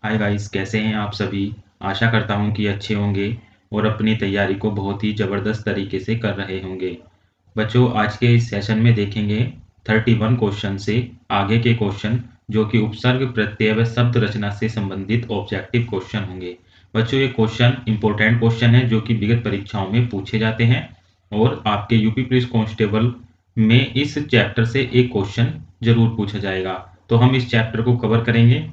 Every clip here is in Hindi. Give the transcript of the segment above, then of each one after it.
हाय गाइस, कैसे हैं आप सभी। आशा करता हूं कि अच्छे होंगे और अपनी तैयारी को बहुत ही ज़बरदस्त तरीके से कर रहे होंगे। बच्चों, आज के इस सेशन में देखेंगे 31 क्वेश्चन से आगे के क्वेश्चन, जो कि उपसर्ग प्रत्यय व शब्द रचना से संबंधित ऑब्जेक्टिव क्वेश्चन होंगे। बच्चों, ये क्वेश्चन इंपॉर्टेंट क्वेश्चन है जो कि विगत परीक्षाओं में पूछे जाते हैं और आपके यूपी पुलिस कांस्टेबल में इस चैप्टर से एक क्वेश्चन जरूर पूछा जाएगा। तो हम इस चैप्टर को कवर करेंगे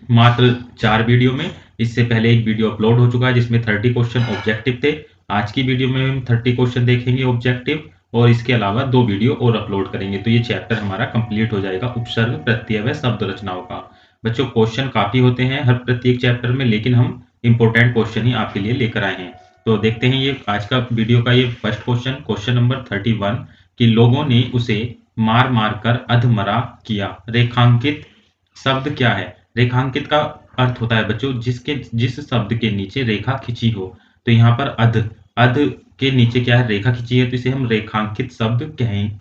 मात्र 4 वीडियो में। इससे पहले एक वीडियो अपलोड हो चुका है जिसमें 30 क्वेश्चन ऑब्जेक्टिव थे। आज की वीडियो में हम 30 क्वेश्चन देखेंगे ऑब्जेक्टिव, और इसके अलावा 2 वीडियो और अपलोड करेंगे, तो ये चैप्टर हमारा कंप्लीट हो जाएगा उपसर्ग प्रत्यय व शब्द रचनाओं का। बच्चों, क्वेश्चन काफी होते हैं हर प्रत्येक चैप्टर में, लेकिन हम इंपॉर्टेंट क्वेश्चन ही आपके लिए लेकर आए हैं। तो देखते हैं ये आज का वीडियो का ये फर्स्ट क्वेश्चन, क्वेश्चन नंबर 31, कि लोगों ने उसे मार मार कर अधमरा किया। रेखांकित शब्द क्या है? रेखांकित का अर्थ होता है बच्चों जिस शब्द के नीचे रेखा खिंची हो। तो यहाँ पर अध अध के नीचे क्या है? रेखा खिंची है, तो इसे हम रेखांकित शब्द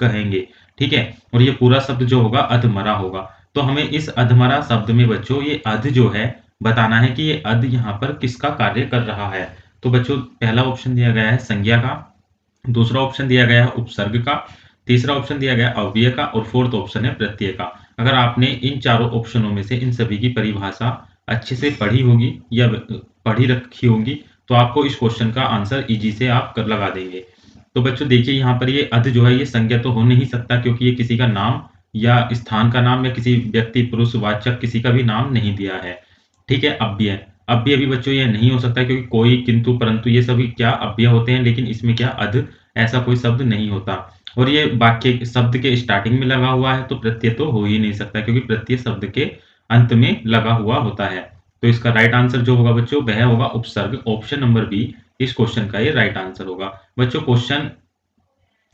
कहेंगे। ठीक है, और ये पूरा शब्द जो होगा अधमरा होगा। तो हमें इस अधमरा शब्द में बच्चों ये अध जो है बताना है कि ये अध यहाँ पर किसका कार्य कर रहा है। तो बच्चों, पहला ऑप्शन दिया गया है संज्ञा का, दूसरा ऑप्शन दिया गया है उपसर्ग का, तीसरा ऑप्शन दिया गया अव्यय का, और फोर्थ ऑप्शन है प्रत्यय का। अगर आपने इन चारों ऑप्शनों में से इन सभी की परिभाषा अच्छे से पढ़ी होगी या पढ़ी रखी होगी, तो आपको इस क्वेश्चन का आंसर इजी से आप कर लगा देंगे। तो बच्चों देखिए, यहाँ पर ये अध जो है ये संज्ञा तो हो नहीं सकता, क्योंकि ये किसी का नाम या स्थान का नाम या किसी व्यक्ति पुरुष वाचक किसी का भी नाम नहीं दिया है। ठीक है, अव्यय अव्यय भी बच्चों ये नहीं हो सकता, क्योंकि कोई, किंतु, परंतु ये सभी क्या अव्यय होते हैं, लेकिन इसमें क्या अध ऐसा कोई शब्द नहीं होता। और ये वाक्य शब्द के स्टार्टिंग में लगा हुआ है, तो प्रत्यय तो हो ही नहीं सकता, क्योंकि प्रत्यय शब्द के अंत में लगा हुआ होता है। तो इसका राइट आंसर जो होगा बच्चों वह होगा उपसर्ग। ऑप्शन नंबर बी इस क्वेश्चन का ये राइट आंसर होगा। बच्चों, क्वेश्चन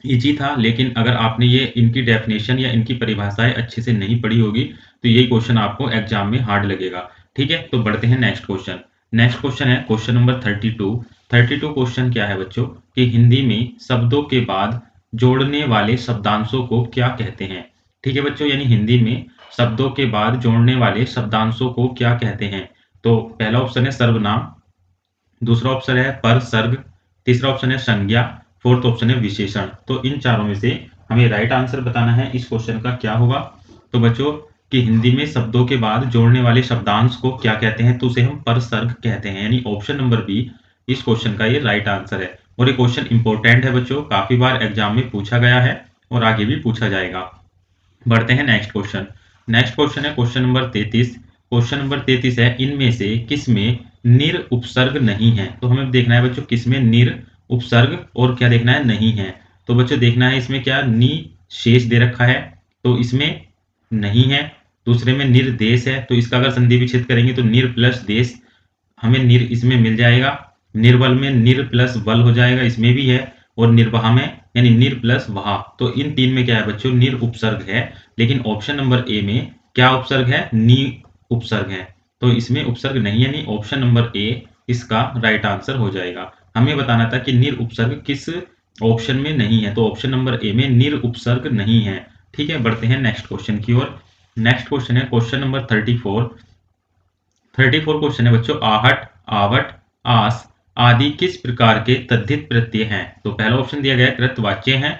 इजी था, लेकिन अगर आपने ये इनकी डेफिनेशन या इनकी परिभाषाएं अच्छे से नहीं पढ़ी होगी, तो ये क्वेश्चन आपको एग्जाम में हार्ड लगेगा। ठीक है, तो बढ़ते हैं नेक्स्ट क्वेश्चन। नेक्स्ट क्वेश्चन है क्वेश्चन नंबर 32। 32 क्वेश्चन क्या है बच्चों, कि हिंदी में शब्दों के बाद जोड़ने वाले शब्दांशों को क्या कहते हैं। ठीक है बच्चों, यानी हिंदी में शब्दों के बाद जोड़ने वाले शब्दांशों को क्या कहते हैं। तो पहला ऑप्शन है सर्वनाम, दूसरा ऑप्शन है परसर्ग, तीसरा ऑप्शन है संज्ञा, फोर्थ ऑप्शन है विशेषण। तो इन चारों में से हमें राइट आंसर बताना है इस क्वेश्चन का क्या होगा। तो बच्चों, कि हिंदी में शब्दों के बाद जोड़ने वाले शब्दांश को क्या कहते हैं, तो उसे हम परसर्ग कहते हैं, यानी ऑप्शन नंबर बी इस क्वेश्चन का ये राइट आंसर है। और ये क्वेश्चन इंपॉर्टेंट है बच्चों, काफी बार एग्जाम में पूछा गया है और आगे भी पूछा जाएगा। बढ़ते हैं नेक्स्ट क्वेश्चन। नेक्स्ट क्वेश्चन है क्वेश्चन नंबर 33। क्वेश्चन नंबर 33 है, इनमें से किसमें निर उपसर्ग नहीं है। तो हमें देखना है बच्चों किसमें निर उपसर्ग और क्या देखना है नहीं है। तो बच्चों देखना है इसमें क्या नि शेष दे रखा है, तो इसमें नहीं है। दूसरे में निर्देश है, तो इसका अगर संधि विच्छेद करेंगे तो निर प्लस देश, हमें निर इसमें मिल जाएगा। निर्बल में निर प्लस बल हो जाएगा, इसमें भी है। और निर्वाह में यानी निर प्लस वाह, तो इन तीन में क्या है बच्चों, निर उपसर्ग है। लेकिन ऑप्शन नंबर ए में क्या उपसर्ग है, नी उपसर्ग है। तो इसमें उपसर्ग नहीं है, यानी ऑप्शन नंबर ए इसका राइट आंसर हो जाएगा। हमें बताना था कि निर उपसर्ग किस ऑप्शन में नहीं है, तो ऑप्शन नंबर ए में निर उपसर्ग नहीं है। ठीक है, बढ़ते हैं नेक्स्ट क्वेश्चन की ओर। नेक्स्ट क्वेश्चन है क्वेश्चन नंबर 34। 34 क्वेश्चन है बच्चों, आहट, आवट, आस आदि किस प्रकार के तद्धित प्रत्यय हैं। तो पहला ऑप्शन दिया गया है कृतवाच्य हैं,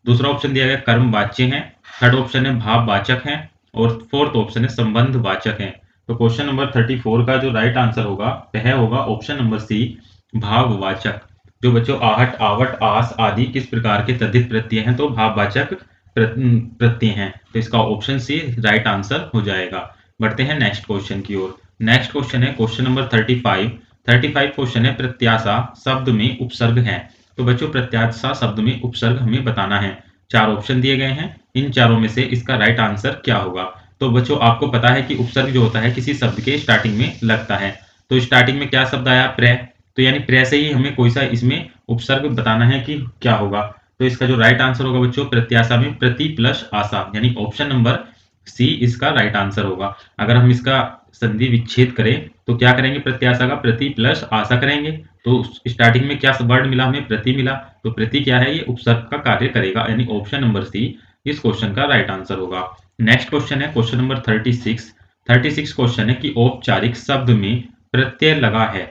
दूसरा ऑप्शन दिया गया कर्मवाच्य हैं, थर्ड ऑप्शन है भाववाचक हैं, और फोर्थ ऑप्शन है संबंधवाचक हैं। तो क्वेश्चन नंबर 34 का जो राइट आंसर होगा वह होगा ऑप्शन नंबर सी, भाववाचक। जो बच्चों आहट, आवट, आस आदि किस प्रकार के तद्धित प्रत्यय हैं, तो भाववाचक प्रत्यय हैं, तो इसका ऑप्शन सी राइट आंसर हो जाएगा। बढ़ते हैं नेक्स्ट क्वेश्चन की ओर। नेक्स्ट क्वेश्चन है क्वेश्चन नंबर 35। 35 क्वेश्चन है, प्रत्याशा शब्द में उपसर्ग है। तो बच्चों प्रत्याशा शब्द में उपसर्ग हमें बताना है। चार ऑप्शन दिए गए हैं, इन चारों में से इसका राइट आंसर क्या होगा। तो बच्चों आपको पता है कि उपसर्ग जो होता है किसी शब्द के स्टार्टिंग में लगता है। तो स्टार्टिंग में क्या शब्द आया, प्र, तो यानी प्र से ही हमें कोई सा इसमें उपसर्ग बताना है कि क्या होगा। तो इसका जो राइट आंसर होगा बच्चों, प्रत्याशा में प्रति प्लस आशा, यानी ऑप्शन नंबर सी इसका राइट आंसर होगा। अगर हम इसका संधि विच्छेद करें तो क्या करेंगे, प्रत्याशा का प्रति प्लस आशा करेंगे। तो स्टार्टिंग में क्या वर्ड मिला हमें, प्रति मिला, तो प्रति क्या है, ये उपसर्ग का कार्य करेगा, यानी ऑप्शन नंबर सी इस क्वेश्चन का राइट आंसर होगा। नेक्स्ट क्वेश्चन है क्वेश्चन नंबर 36। 36 क्वेश्चन है कि औपचारिक शब्द में प्रत्यय लगा है।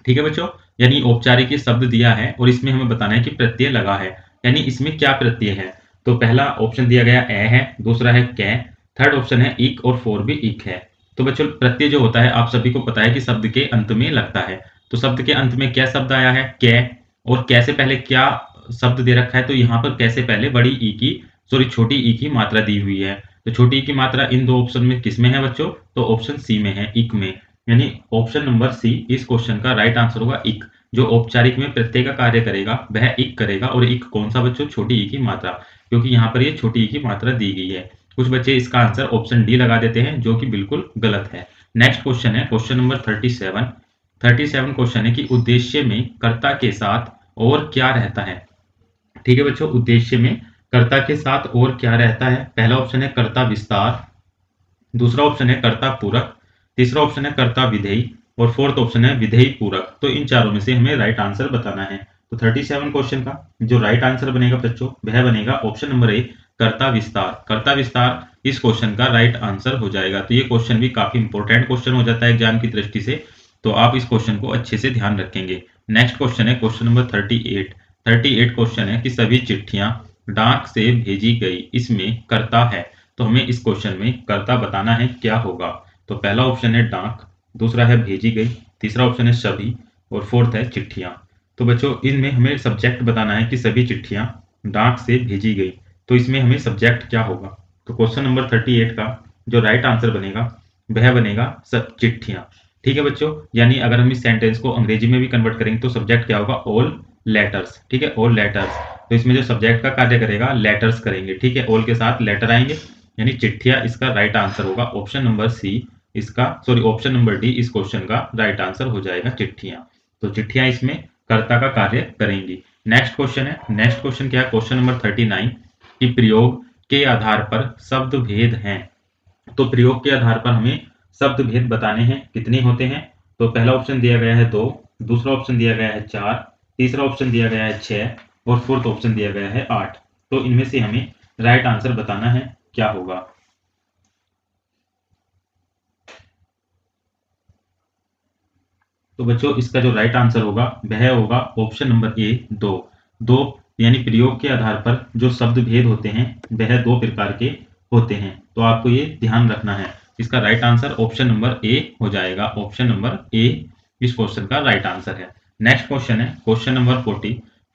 ठीक है बच्चों, यानी औपचारिक ये शब्द दिया है और इसमें हमें बताना है कि प्रत्यय लगा है, यानी इसमें क्या प्रत्यय है। तो पहला ऑप्शन दिया गया ए है, दूसरा है कै, थर्ड ऑप्शन है इक और फोर भी इक है। तो बच्चों प्रत्यय जो होता है आप सभी को पता है कि शब्द के अंत में लगता है। तो शब्द के अंत में क्या शब्द आया है, कै, और कै से पहले क्या शब्द दे रखा है, तो यहाँ पर कै से पहले बड़ी ई की सॉरी छोटी ई की मात्रा दी हुई है। तो छोटी ई की मात्रा इन दो ऑप्शन में किस में है बच्चों, तो ऑप्शन सी में है, इक में, यानी ऑप्शन नंबर सी इस क्वेश्चन का राइट आंसर होगा इक। जो औपचारिक में प्रत्यय का कार्य करेगा वह इक करेगा, और इक कौन सा बच्चों, छोटी ई की मात्रा, क्योंकि यहाँ पर ये छोटी ई की मात्रा दी गई है। कुछ बच्चे इसका आंसर ऑप्शन डी लगा देते हैं जो कि बिल्कुल गलत है। नेक्स्ट क्वेश्चन है क्वेश्चन नंबर 37 क्वेश्चन है कि उद्देश्य में कर्ता के साथ और क्या रहता है। ठीक है बच्चों, उद्देश्य में कर्ता के साथ और क्या रहता है। पहला ऑप्शन है कर्ता विस्तार, दूसरा ऑप्शन है कर्ता पूरक, तीसरा ऑप्शन है कर्ता विधेयी, और फोर्थ ऑप्शन है विधेयी पूरक। तो इन चारों में से हमें राइट आंसर बताना है। तो 37 क्वेश्चन का जो राइट आंसर बनेगा बच्चों वह बनेगा ऑप्शन नंबर ए, कर्ता विस्तार। कर्ता विस्तार इस क्वेश्चन का राइट आंसर हो जाएगा। तो ये क्वेश्चन भी काफी इंपॉर्टेंट क्वेश्चन हो जाता है एग्जाम की दृष्टि से, तो आप इस क्वेश्चन को अच्छे से ध्यान रखेंगे। नेक्स्ट क्वेश्चन है क्वेश्चन नंबर 38 क्वेश्चन है कि सभी चिट्ठियां डाक से भेजी गई, इसमें कर्ता है। तो हमें इस क्वेश्चन में कर्ता बताना है क्या होगा। तो पहला ऑप्शन है डाक, दूसरा है भेजी गई, तीसरा ऑप्शन है सभी, और फोर्थ है चिट्ठियां। तो बच्चों इनमें हमें सब्जेक्ट बताना है कि सभी चिट्ठियां डाक से भेजी गई, तो इसमें हमें सब्जेक्ट क्या होगा। तो क्वेश्चन नंबर 38 का जो राइट आंसर बनेगा वह बनेगा सब चिट्ठियां। ठीक है बच्चों, यानी अगर हम इस सेंटेंस को अंग्रेजी में भी कन्वर्ट करेंगे तो सब्जेक्ट क्या होगा, ऑल लेटर्स। ठीक है, ऑल लेटर्स। तो इसमें जो सब्जेक्ट का कार्य करेगा लेटर्स करेंगे। ठीक है, ऑल के साथ लेटर आएंगे, यानी चिट्ठियां इसका राइट आंसर होगा। ऑप्शन नंबर सी इसका ऑप्शन नंबर डी इस क्वेश्चन का राइट आंसर हो जाएगा, चिट्ठियां। तो चिट्ठियां इसमें कर्ता का कार्य करेंगी। नेक्स्ट क्वेश्चन है, नेक्स्ट क्वेश्चन क्या है, क्वेश्चन नंबर 39 कि प्रयोग के आधार पर शब्द भेद हैं। तो प्रयोग के आधार पर हमें शब्द भेद बताने हैं, कितने होते हैं। तो पहला ऑप्शन दिया गया है 2, दूसरा ऑप्शन दिया गया है 4, तीसरा ऑप्शन दिया गया है 6, और फोर्थ ऑप्शन दिया गया है 8। तो इनमें से हमें राइट आंसर बताना है क्या होगा। तो बच्चों इसका जो राइट आंसर होगा वह होगा ऑप्शन नंबर ए, 2। दो यानी प्रयोग के आधार पर जो शब्द भेद होते हैं वह दो प्रकार के होते हैं। तो आपको ये ध्यान रखना है। इसका right answer option number A हो जाएगा। ऑप्शन नंबर ए इस क्वेश्चन का राइट आंसर है। नेक्स्ट क्वेश्चन है क्वेश्चन नंबर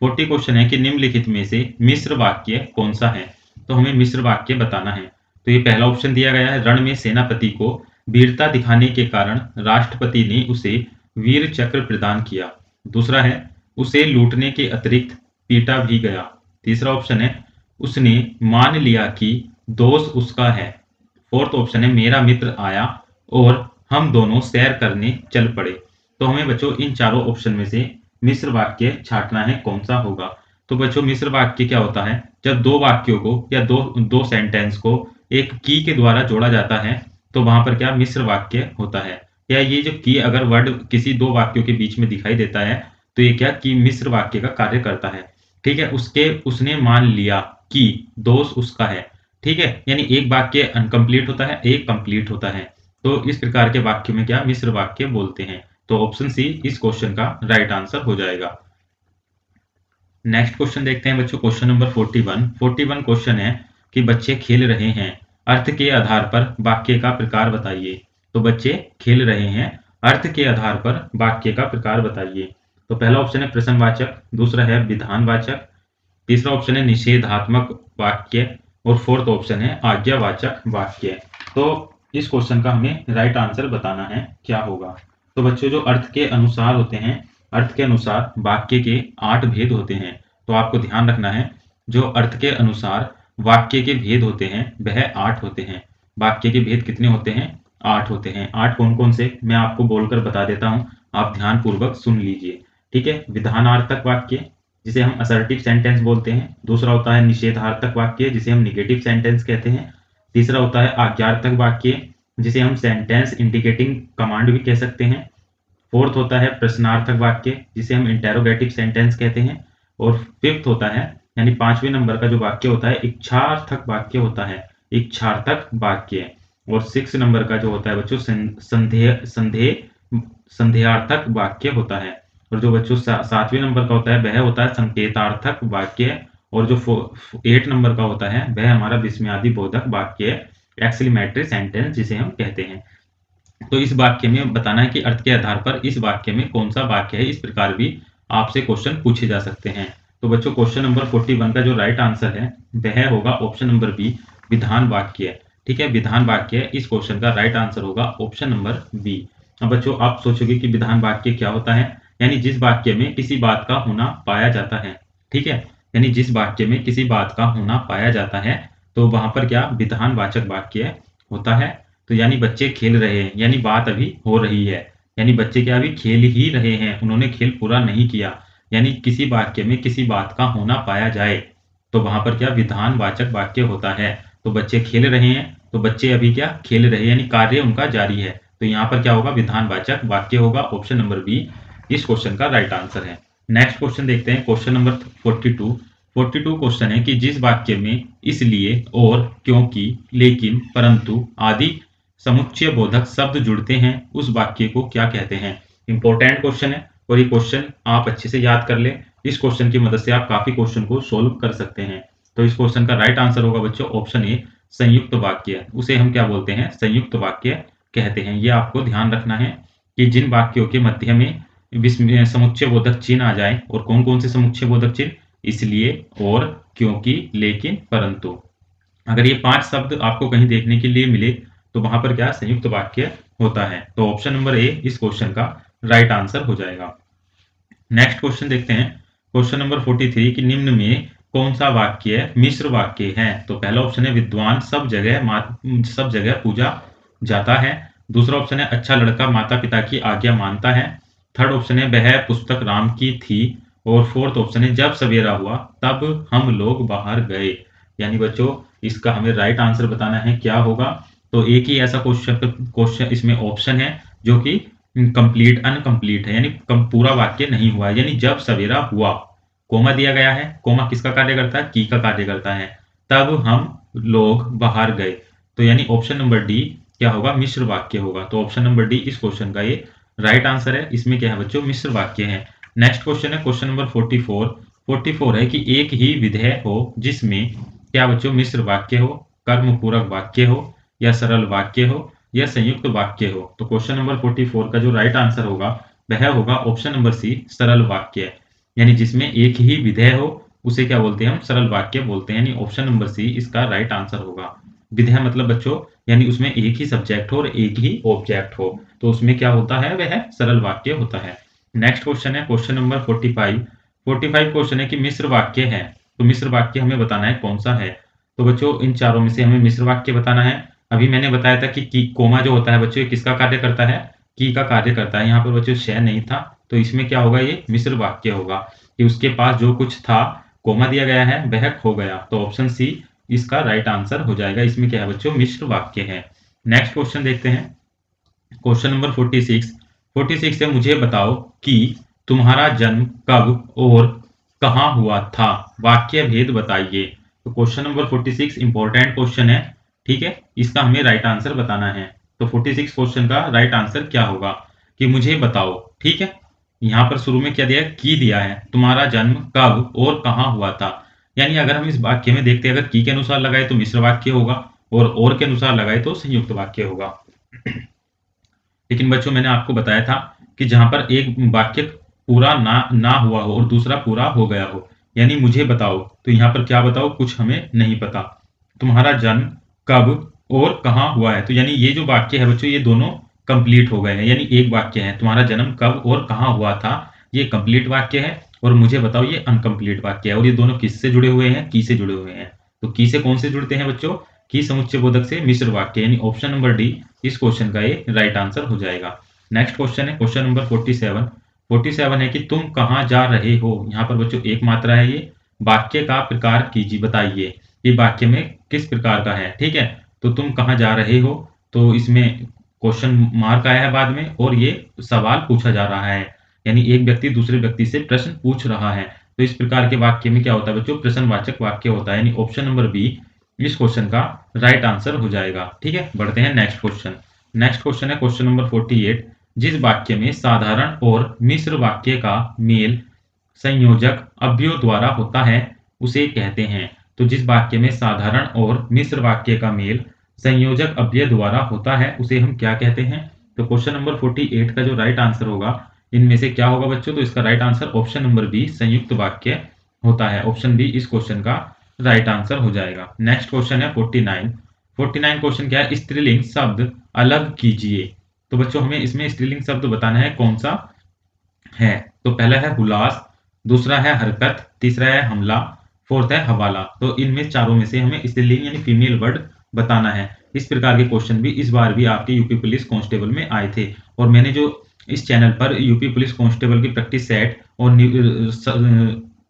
40 क्वेश्चन है कि निम्नलिखित में से मिश्र वाक्य कौन सा है। तो हमें मिश्र वाक्य बताना है। तो ये पहला ऑप्शन दिया गया है, रण में सेनापति को वीरता दिखाने के कारण राष्ट्रपति ने उसे वीर चक्र प्रदान किया। दूसरा है उसे लूटने के अतिरिक्त पीटा भी गया। तीसरा ऑप्शन है उसने मान लिया कि दोष उसका है। फोर्थ ऑप्शन है मेरा मित्र आया और हम दोनों सैर करने चल पड़े। तो हमें बच्चों इन चारों ऑप्शन में से मिश्र वाक्य छांटना है कौन सा होगा। तो बच्चों मिश्र वाक्य क्या होता है, जब दो वाक्यों को या दो दो सेंटेंस को एक की के द्वारा जोड़ा जाता है तो वहां पर क्या मिश्र वाक्य होता है। या ये जो की अगर वर्ड किसी दो वाक्यों के बीच में दिखाई देता है तो ये क्या की मिश्र वाक्य का कार्य करता है। ठीक है, उसके उसने मान लिया कि दोष उसका है। ठीक है, यानी एक वाक्य अनकंप्लीट होता है, एक कंप्लीट होता है। तो इस प्रकार के वाक्य में क्या मिश्र वाक्य बोलते हैं। तो ऑप्शन सी इस क्वेश्चन का राइट आंसर हो जाएगा। नेक्स्ट क्वेश्चन देखते हैं बच्चों, क्वेश्चन नंबर 41 क्वेश्चन है कि बच्चे खेल रहे हैं, अर्थ के आधार पर वाक्य का प्रकार बताइए। तो बच्चे खेल रहे हैं, अर्थ के आधार पर वाक्य का प्रकार बताइए। तो पहला ऑप्शन है प्रश्नवाचक, दूसरा है विधानवाचक, तीसरा ऑप्शन है निषेधात्मक वाक्य, और फोर्थ ऑप्शन है आज्ञावाचक वाक्य। तो इस क्वेश्चन का हमें राइट आंसर बताना है क्या होगा। तो बच्चों जो अर्थ के अनुसार होते हैं, अर्थ के अनुसार वाक्य के 8 भेद होते हैं। तो आपको ध्यान रखना है जो अर्थ के अनुसार वाक्य के भेद होते हैं वह 8 होते हैं। वाक्य के भेद कितने होते हैं, 8 होते हैं। 8 कौन कौन से मैं आपको बोलकर बता देता हूं, आप ध्यान पूर्वक सुन लीजिए। ठीक है, विधानार्थक वाक्य जिसे हम असर्टिव सेंटेंस बोलते हैं, दूसरा होता है निषेधार्थक वाक्य जिसे हम निगेटिव सेंटेंस कहते हैं, तीसरा होता है आज्ञार्थक वाक्य जिसे हम सेंटेंस इंडिकेटिंग कमांड भी कह सकते हैं, फोर्थ होता है प्रश्नार्थक वाक्य जिसे हम इंटेरोगेटिव सेंटेंस कहते हैं, और फिफ्थ होता है यानी 5वें नंबर का जो वाक्य होता है इच्छार्थक वाक्य होता है, इच्छार्थक वाक्य। और 6 नंबर का जो होता है बच्चों संदेहार्थक वाक्य होता है। और जो बच्चों 7वें नंबर का होता है वह होता है संकेतार्थक वाक्य। और जो 8 नंबर का होता है वह हमारा विस्मयादि बोधक वाक्य, एक्सक्लेमेटरी सेंटेंस जिसे हम कहते हैं। तो इस वाक्य में बताना है कि अर्थ के आधार पर इस वाक्य में कौन सा वाक्य है। इस प्रकार भी आपसे क्वेश्चन पूछे जा सकते हैं। तो बच्चों क्वेश्चन नंबर 41 का जो राइट आंसर है वह होगा ऑप्शन नंबर बी, विधान वाक्य। ठीक है, विधान वाक्य इस क्वेश्चन का राइट आंसर होगा ऑप्शन नंबर बी। अब बच्चों आप सोचोगे कि विधान वाक्य क्या होता है, यानी जिस वाक्य में किसी बात का होना पाया जाता है। ठीक है, यानी जिस वाक्य में किसी बात का होना पाया जाता है तो वहां पर क्या विधानवाचक वाक्य होता है। तो यानी बच्चे खेल रहे हैं, यानी बात अभी हो रही है, यानी बच्चे क्या अभी खेल ही रहे हैं, उन्होंने खेल पूरा नहीं किया। यानी किसी वाक्य में किसी बात का होना पाया जाए तो वहां पर क्या विधानवाचक वाक्य होता है। तो बच्चे खेल रहे हैं, तो बच्चे अभी क्या खेल रहे हैं, यानी कार्य उनका जारी है। तो यहाँ पर क्या होगा विधानवाचक वाक्य होगा, ऑप्शन नंबर बी इस क्वेश्चन का राइट आंसर है। नेक्स्ट क्वेश्चन देखते हैं, क्वेश्चन नंबर 42 क्वेश्चन है कि जिस वाक्य में इसलिए, और, क्योंकि, लेकिन, परंतु आदि समुच्चय बोधक शब्द जुड़ते हैं उस वाक्य को क्या कहते हैं। इंपॉर्टेंट क्वेश्चन है और ये क्वेश्चन आप अच्छे से याद कर ले। इस क्वेश्चन की मदद से आप काफी क्वेश्चन को सोल्व कर सकते हैं। तो इस क्वेश्चन का राइट आंसर होगा बच्चों ऑप्शन ए, संयुक्त वाक्य। उसे हम क्या बोलते हैं, संयुक्त वाक्य कहते हैं। ये आपको ध्यान रखना है कि जिन वाक्यों के मध्य में समुच्चय बोधक चिन्ह आ जाए, और कौन कौन से समुच्चय बोधक चिन्ह, इसलिए, और, क्योंकि, लेकिन, परंतु। अगर ये 5 शब्द आपको कहीं देखने के लिए मिले तो वहां पर क्या संयुक्त वाक्य होता है। तो ऑप्शन नंबर ए इस क्वेश्चन का राइट आंसर हो जाएगा। नेक्स्ट क्वेश्चन देखते हैं, क्वेश्चन नंबर 43 कि निम्न में कौन सा वाक्य मिश्र वाक्य है। तो पहला ऑप्शन है विद्वान सब जगह पूजा जाता है। दूसरा ऑप्शन है अच्छा लड़का माता पिता की आज्ञा मानता है। थर्ड ऑप्शन है वह पुस्तक राम की थी। और फोर्थ ऑप्शन है जब सवेरा हुआ तब हम लोग बाहर गए। यानी बच्चों इसका हमें राइट आंसर बताना है क्या होगा। तो एक ही ऐसा क्वेश्चन इसमें ऑप्शन है जो कि कंप्लीट अनकंप्लीट है, यानी पूरा वाक्य नहीं हुआ है। यानी जब सवेरा हुआ, कोमा दिया गया है, कोमा किसका कार्य करता है, की का कार्य करता है, तब हम लोग बाहर गए। तो यानी ऑप्शन नंबर डी क्या होगा, मिश्र वाक्य होगा। तो ऑप्शन नंबर डी इस क्वेश्चन का ये राइट आंसर है। इसमें क्या है बच्चों, मिश्र वाक्य है। नेक्स्ट क्वेश्चन है क्वेश्चन नंबर 44 है कि एक ही विधेय हो जिसमें क्या बच्चों मिश्र वाक्य हो, कर्म पूरक वाक्य हो, या सरल वाक्य हो, या संयुक्त वाक्य हो। तो क्वेश्चन नंबर 44 का जो राइट आंसर होगा वह होगा ऑप्शन नंबर सी, सरल वाक्य। यानी जिसमें एक ही विधेय हो उसे क्या बोलते हैं, हम सरल वाक्य बोलते हैं। यानी ऑप्शन नंबर सी इसका राइट आंसर होगा। विधेय मतलब बच्चों यानी उसमें एक ही सब्जेक्ट हो और एक ही ऑब्जेक्ट हो, तो उसमें क्या होता है, वह सरल वाक्य होता है। नेक्स्ट क्वेश्चन है क्वेश्चन नंबर 45 क्वेश्चन है कि मिश्र वाक्य है। तो मिश्र वाक्य हमें बताना है कौन सा है। तो बच्चों इन चारों में से हमें मिश्र वाक्य बताना है। अभी मैंने बताया था कि कोमा जो होता है बच्चों ये किसका कार्य करता है, की का कार्य करता है। यहाँ पर बच्चों शय नहीं था, तो इसमें क्या होगा, ये मिश्र वाक्य होगा कि उसके पास जो कुछ था, कोमा दिया गया है, वह खो गया। तो ऑप्शन सी इसका राइट आंसर हो जाएगा। इसमें क्या है बच्चों, मिश्र वाक्य है। नेक्स्ट क्वेश्चन देखते हैं, क्वेश्चन नंबर 46 है मुझे बताओ कि तुम्हारा जन्म कब और कहाँ हुआ था, वाक्य भेद बताइए। तो क्वेश्चन नंबर 46 इंपॉर्टेंट क्वेश्चन है। ठीक है, इसका हमें राइट आंसर बताना है। तो 46 क्वेश्चन का राइट आंसर क्या होगा कि मुझे बताओ। ठीक है, यहाँ पर शुरू में क्या दिया है, की दिया है, तुम्हारा जन्म कब और कहाँ हुआ था। यानी अगर हम इस वाक्य में देखते हैं, अगर की के अनुसार लगाए तो मिश्र वाक्य होगा, और के अनुसार लगाए तो संयुक्त वाक्य होगा। लेकिन बच्चों मैंने आपको बताया था कि जहां पर एक वाक्य पूरा ना हुआ हो और दूसरा पूरा हो गया हो, यानी मुझे बताओ, तो यहाँ पर क्या बताओ, कुछ हमें नहीं पता। तुम्हारा जन्म कब और कहाँ हुआ है, तो यानी ये जो वाक्य है बच्चों ये दोनों कंप्लीट हो गए हैं। यानी एक वाक्य है तुम्हारा जन्म कब और कहाँ हुआ था, ये कंप्लीट वाक्य है, और मुझे बताओ ये अनकंप्लीट वाक्य है। और ये दोनों किससे जुड़े हुए हैं, की से जुड़े हुए हैं। तो की से कौन से जुड़ते हैं बच्चों, की समुच्चय बोधक से मिश्र वाक्य। यानी ऑप्शन नंबर डी इस क्वेश्चन का ये राइट आंसर हो जाएगा। नेक्स्ट क्वेश्चन है क्वेश्चन नंबर 47 है कि तुम कहाँ जा रहे हो। यहाँ पर बच्चों एक मात्रा है, ये वाक्य का प्रकार कीजिए, बताइए ये वाक्य में किस प्रकार का है। ठीक है, तो तुम कहाँ जा रहे हो, तो इसमें क्वेश्चन मार्क आया है बाद में, और ये सवाल पूछा जा रहा है, यानी एक व्यक्ति दूसरे व्यक्ति से प्रश्न पूछ रहा है। तो इस प्रकार के वाक्य में क्या होता है बच्चों, प्रश्नवाचक वाक्य होता है। यानी ऑप्शन नंबर बी इस क्वेश्चन का राइट आंसर हो जाएगा। ठीक है, बढ़ते हैं नेक्स्ट क्वेश्चन। नेक्स्ट क्वेश्चन है क्वेश्चन नंबर 48। जिस वाक्य में साधारण और मिश्र वाक्य का मेल संयोजक अव्ययों द्वारा होता है उसे कहते हैं। तो जिस वाक्य में साधारण और मिश्र वाक्य का मेल संयोजक अव्यय द्वारा होता है उसे हम क्या कहते हैं? तो क्वेश्चन नंबर 48 का जो राइट आंसर होगा इनमें से क्या होगा बच्चों? तो इसका right answer option number B संयुक्त वाक्य होता है। ऑप्शन बी इस क्वेश्चन का राइट आंसर हो जाएगा। नेक्स्ट क्वेश्चन है 49। 49 क्वेश्चन क्या है? स्त्रीलिंग शब्द अलग कीजिए। तो बच्चों हमें इसमें स्त्रीलिंग शब्द बताना है कौन सा है। तो पहला है हुलास, दूसरा है हरकत, तीसरा है हमला, फोर्थ है हवाला। तो इनमें चारों में से हमें स्त्रीलिंग यानी फीमेल वर्ड बताना है। इस प्रकार के क्वेश्चन भी इस बार भी आपके यूपी पुलिस कांस्टेबल में आए थे और मैंने जो इस चैनल पर यूपी पुलिस कांस्टेबल की प्रैक्टिस सेट और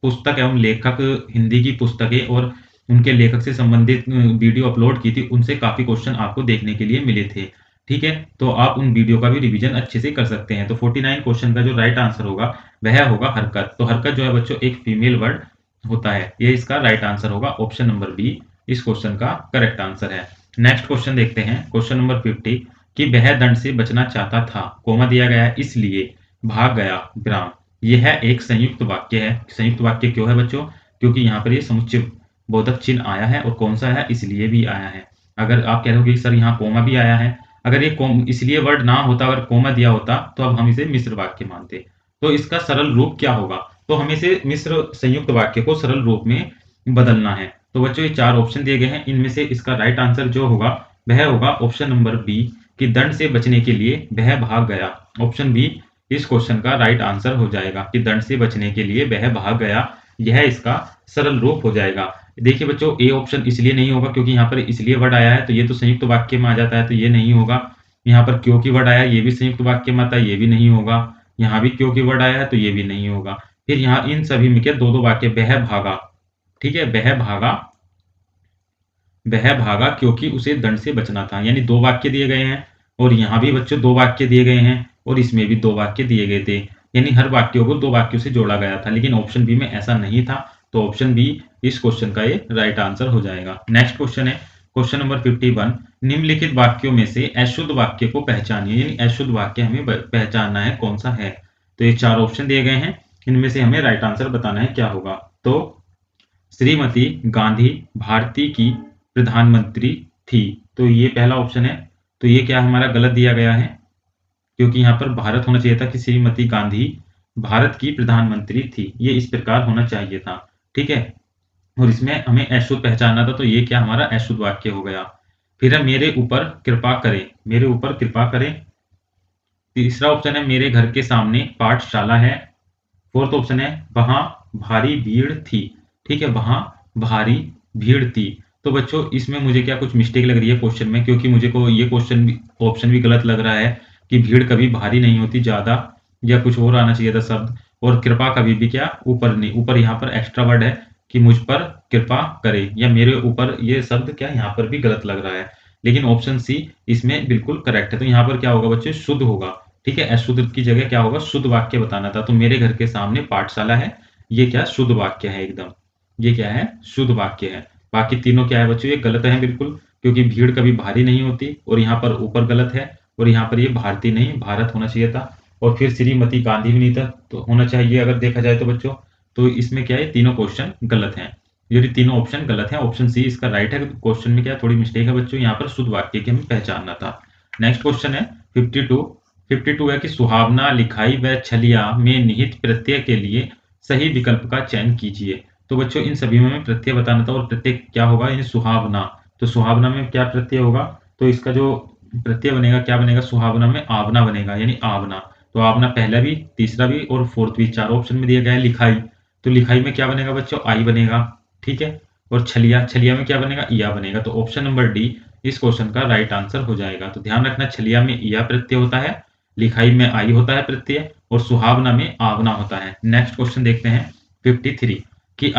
पुस्तक एवं लेखक हिंदी की पुस्तकें और उनके लेखक से संबंधित वीडियो अपलोड की थी, उनसे काफी क्वेश्चन आपको देखने के लिए मिले थे। ठीक है, तो आप उन वीडियो का भी रिवीजन अच्छे से कर सकते हैं। तो 49 क्वेश्चन का जो राइट आंसर होगा वह होगा हरकत। तो हरकत जो है बच्चों एक फीमेल वर्ड होता है, ये इसका राइट आंसर होगा। ऑप्शन नंबर बी इस क्वेश्चन का करेक्ट आंसर है। नेक्स्ट क्वेश्चन देखते हैं क्वेश्चन नंबर 50 कि वह दंड से बचना चाहता था, कोमा दिया गया है, इसलिए भाग गया ग्राम। यह एक संयुक्त वाक्य है। संयुक्त वाक्य क्यों है बच्चों? क्योंकि यहाँ पर ये समुच्चय बोधक चिन्ह आया है और कौन सा है? इसलिए भी आया है। अगर आप कह रहे हो कि सर यहाँ कोमा भी आया है, अगर ये इसलिए वर्ड ना होता, अगर कोमा दिया होता तो अब हम इसे मिश्र वाक्य मानते। तो इसका सरल रूप क्या होगा? तो हमें इसे मिश्र संयुक्त वाक्य को सरल रूप में बदलना है। तो बच्चों ये चार ऑप्शन दिए गए हैं, इनमें से इसका राइट आंसर जो होगा वह होगा ऑप्शन नंबर बी कि दंड से बचने के लिए वह भाग गया। ऑप्शन बी इस क्वेश्चन का राइट आंसर हो जाएगा कि दंड से बचने के लिए वह भाग गया। यह इसका सरल रूप हो जाएगा। देखिए बच्चों ए ऑप्शन इसलिए नहीं होगा क्योंकि यहाँ पर इसलिए वर्ड आया है, तो ये तो संयुक्त वाक्य में आ जाता है, तो ये नहीं होगा। यहाँ पर क्योंकि वर्ड आया है, ये भी संयुक्त वाक्य में आता है, ये भी नहीं होगा। यहाँ भी क्योंकि वर्ड आया है, तो ये भी नहीं होगा। फिर यहाँ इन सभी में क्या दो दो वाक्य, वह भागा। ठीक है, वह भागा क्योंकि उसे दंड से बचना था, यानी दो वाक्य दिए गए हैं और यहाँ भी बच्चों दो वाक्य दिए गए हैं और इसमें भी दो वाक्य दिए गए थे, यानी हर वाक्यों को दो वाक्यों से जोड़ा गया था। लेकिन ऑप्शन बी में ऐसा नहीं था, तो ऑप्शन बी इस क्वेश्चन का ये राइट आंसर हो जाएगा। नेक्स्ट क्वेश्चन है क्वेश्चन नंबर 51। निम्नलिखित वाक्यों में से अशुद्ध वाक्य को पहचानिए, यानी अशुद्ध वाक्य हमें पहचानना है कौन सा है। तो ये चार ऑप्शन दिए गए हैं, इनमें से हमें राइट आंसर बताना है क्या होगा। तो श्रीमती गांधी भारती की प्रधानमंत्री थी, तो ये पहला ऑप्शन है। तो ये क्या हमारा गलत दिया गया है, क्योंकि यहाँ पर भारत होना चाहिए था कि श्रीमती गांधी भारत की प्रधानमंत्री थी, ये इस प्रकार होना चाहिए था। ठीक है, और इसमें हमें अशुद्ध पहचानना था, तो ये क्या हमारा अशुद्ध वाक्य हो गया। फिर है मेरे ऊपर कृपा करें, मेरे ऊपर कृपा करें। तीसरा ऑप्शन है मेरे घर के सामने पाठशाला है। फोर्थ ऑप्शन है वहां भारी भीड़ थी। ठीक है, वहां भारी भीड़ थी। तो बच्चों इसमें मुझे क्या कुछ मिस्टेक लग रही है क्वेश्चन में, क्योंकि मुझे को ये क्वेश्चन भी ऑप्शन भी गलत लग रहा है कि भीड़ कभी भारी नहीं होती, ज्यादा या कुछ और आना चाहिए था शब्द। और कृपा कभी भी क्या ऊपर नहीं, ऊपर यहाँ पर एक्स्ट्रा वर्ड है कि मुझ पर कृपा करे या मेरे ऊपर, ये शब्द क्या यहाँ पर भी गलत लग रहा है। लेकिन ऑप्शन सी इसमें बिल्कुल करेक्ट है। तो यहाँ पर क्या होगा बच्चे, शुद्ध होगा। ठीक है, अशुद्ध की जगह क्या होगा, शुद्ध वाक्य बताना था। तो मेरे घर के सामने पाठशाला है, ये क्या शुद्ध वाक्य है एकदम, ये क्या है शुद्ध वाक्य है। बाकी तीनों क्या है बच्चों, ये गलत है बिल्कुल, क्योंकि भीड़ कभी भारी नहीं होती और यहाँ पर ऊपर गलत है और यहाँ पर ये भारतीय नहीं भारत होना चाहिए था। और फिर श्रीमती गांधी भी नहीं था, तो होना चाहिए अगर देखा जाए तो बच्चों। तो इसमें क्या है, तीनों क्वेश्चन गलत हैं, ये तीनों ऑप्शन गलत हैं। ऑप्शन सी इसका राइट है। क्वेश्चन में क्या थोड़ी मिस्टेक है बच्चों, यहाँ पर शुद्ध वाक्य की हमें पहचानना था। नेक्स्ट क्वेश्चन है 52। 52 है कि सुहावना, लिखाई व छलिया में निहित प्रत्यय के लिए सही विकल्प का चयन कीजिए। तो बच्चों इन सभी में हमें प्रत्यय बताना था और प्रत्यय क्या होगा, यानी सुहावना। तो सुहावना में क्या प्रत्यय होगा, तो इसका जो प्रत्यय बनेगा क्या बनेगा, सुहावना में आवना बनेगा, यानी आवना। तो आवना पहला भी, तीसरा भी और फोर्थ भी, चार ऑप्शन में दिया गया है। लिखाई, तो लिखाई में क्या बनेगा बच्चों, आई बनेगा। ठीक है, और छलिया, छलिया में क्या बनेगा, इया बनेगा। तो ऑप्शन नंबर डी इस क्वेश्चन का राइट आंसर हो जाएगा। तो ध्यान रखना, छलिया में इया प्रत्यय होता है, लिखाई में आई होता है प्रत्यय और सुहावना में आवना होता है। नेक्स्ट क्वेश्चन देखते हैं 53 कि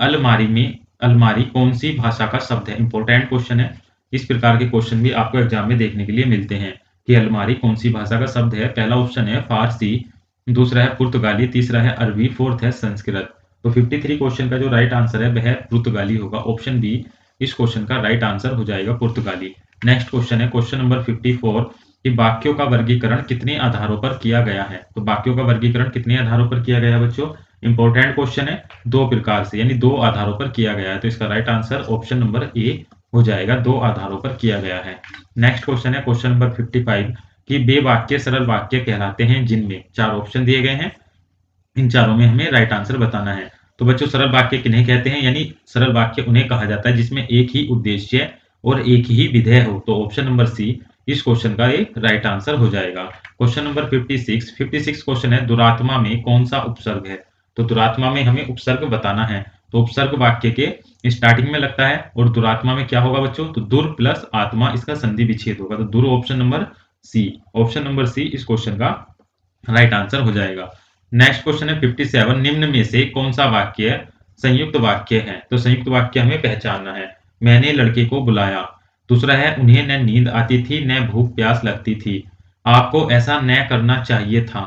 अलमारी में अलमारी कौन सी भाषा का शब्द है। इंपॉर्टेंट क्वेश्चन है, इस प्रकार के क्वेश्चन भी आपको एग्जाम में देखने के लिए मिलते हैं कि अलमारी कौन सी भाषा का शब्द है। पहला ऑप्शन है फारसी, दूसरा है पुर्तगाली, तीसरा है अरबी, फोर्थ है संस्कृत। तो 53 क्वेश्चन का जो राइट आंसर है वह पुर्तगाली होगा। ऑप्शन बी इस क्वेश्चन का राइट आंसर हो जाएगा पुर्तगाली। नेक्स्ट क्वेश्चन है क्वेश्चन नंबर 54 कि वाक्यों का वर्गीकरण कितने आधारों पर किया गया है। तो वाक्यों का वर्गीकरण कितने आधारों पर किया गया है बच्चों? इंपॉर्टेंट क्वेश्चन है। दो प्रकार से यानी दो आधारों पर किया गया है। तो इसका right answer option number A हो जाएगा, दो आधारों पर किया गया है। नेक्स्ट क्वेश्चन है क्वेश्चन नंबर 55 कि वे वाक्य सरल वाक्य कहलाते हैं जिनमें, चार ऑप्शन दिए गए हैं, इन चारों में हमें राइट आंसर बताना है। तो बच्चों सरल वाक्य किन्हें कहते हैं? यानी सरल वाक्य उन्हें कहा जाता है जिसमें एक ही उद्देश्य और एक ही विधेय हो। तो ऑप्शन नंबर सी इस क्वेश्चन का एक राइट आंसर हो जाएगा। क्वेश्चन नंबर 56 क्वेश्चन है दुरात्मा में कौन सा उपसर्ग है। तो दुरात्मा में हमें उपसर्ग बताना है। तो उपसर्ग वाक्य के स्टार्टिंग में लगता है और दुरात्मा में क्या होगा बच्चों? तो दुर प्लस आत्मा, इसका संधि विच्छेद होगा। तो दुर option number C, option number C इस क्वेश्चन का राइट आंसर हो जाएगा। नेक्स्ट क्वेश्चन है 57 निम्न में से कौन सा वाक्य संयुक्त वाक्य है। तो संयुक्त वाक्य हमें पहचानना है। मैंने लड़के को बुलाया। दूसरा है उन्हें न नींद आती थी न भूख प्यास लगती थी। आपको ऐसा न करना चाहिए था।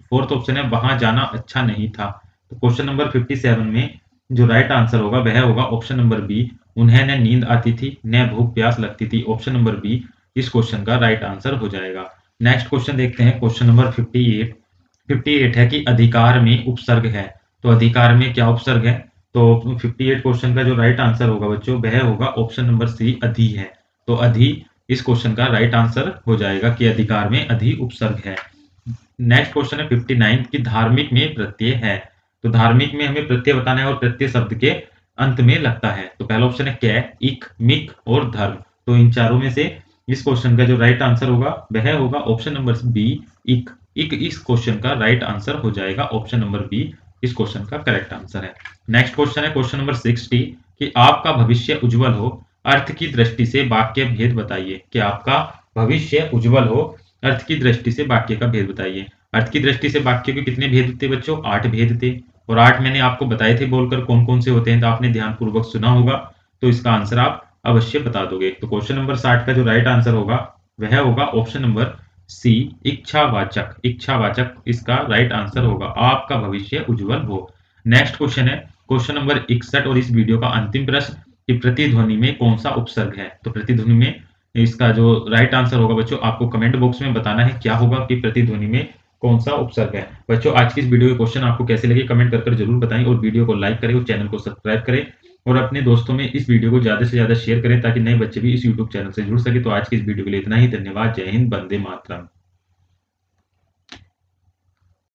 फोर्थ ऑप्शन है वहां जाना अच्छा नहीं था। तो क्वेश्चन नंबर 57 में जो राइट आंसर होगा वह होगा ऑप्शन नंबर बी, उन्हें न नींद आती थी न भूख प्यास लगती थी। ऑप्शन नंबर बी इस क्वेश्चन का राइट आंसर हो जाएगा। नेक्स्ट क्वेश्चन देखते हैं क्वेश्चन नंबर 58 है कि अधिकार में उपसर्ग है। तो अधिकार में क्या उपसर्ग है? तो 58 क्वेश्चन का जो राइट आंसर होगा बच्चों वह होगा ऑप्शन नंबर सी अधि है। तो अधि इस क्वेश्चन का राइट आंसर हो जाएगा कि अधिकार में अधि उपसर्ग है। नेक्स्ट क्वेश्चन है 59 कि धार्मिक में प्रत्यय है। तो धार्मिक में हमें प्रत्यय बताना है और प्रत्यय शब्द के अंत में लगता है। तो पहला ऑप्शन है कै, इक, मिक और धर्म। तो इन चारों में से इस क्वेश्चन का जो राइट आंसर होगा वह होगा ऑप्शन नंबर बी, इक। इक इस क्वेश्चन का राइट आंसर हो जाएगा। ऑप्शन नंबर बी इस क्वेश्चन का करेक्ट आंसर है। नेक्स्ट क्वेश्चन है क्वेश्चन नंबर 60 कि आपका भविष्य उज्जवल हो, अर्थ की दृष्टि से वाक्य भेद बताइए। कि आपका भविष्य उज्जवल हो, अर्थ की दृष्टि से वाक्य का भेद बताइए। अर्थ की दृष्टि से वाक्य के कितने भेद थे बच्चों? 8 भेद थे। और 8 मैंने आपको बताए थे बोलकर कौन कौन से होते हैं, तो आपने ध्यानपूर्वक सुना होगा, तो इसका आंसर आप अवश्य बता दोगे। तो क्वेश्चन नंबर 60 का जो राइट आंसर होगा वह होगा ऑप्शन नंबर सी, इच्छावाचक। इच्छावाचक इसका राइट आंसर होगा। आपका भविष्य उज्जवल हो। नेक्स्ट क्वेश्चन है क्वेश्चन नंबर 61 और इस वीडियो का अंतिम प्रश्न कि प्रतिध्वनि में कौन सा उपसर्ग है। तो प्रतिध्वनि में इसका जो राइट आंसर होगा बच्चों आपको कमेंट बॉक्स में बताना है क्या होगा कि प्रतिध्वनि में कौन सा उपसर्ग है। बच्चों आज की इस वीडियो के क्वेश्चन आपको कैसे लगे कमेंट कर जरूर बताएं और वीडियो को लाइक करें और चैनल को सब्सक्राइब करें और अपने दोस्तों में इस वीडियो को ज्यादा से ज्यादा शेयर करें ताकि नए बच्चे भी इस यूट्यूब चैनल से जुड़ सके। तो आज की इस वीडियो के लिए इतना ही। धन्यवाद। जय हिंद। वंदे मातरम।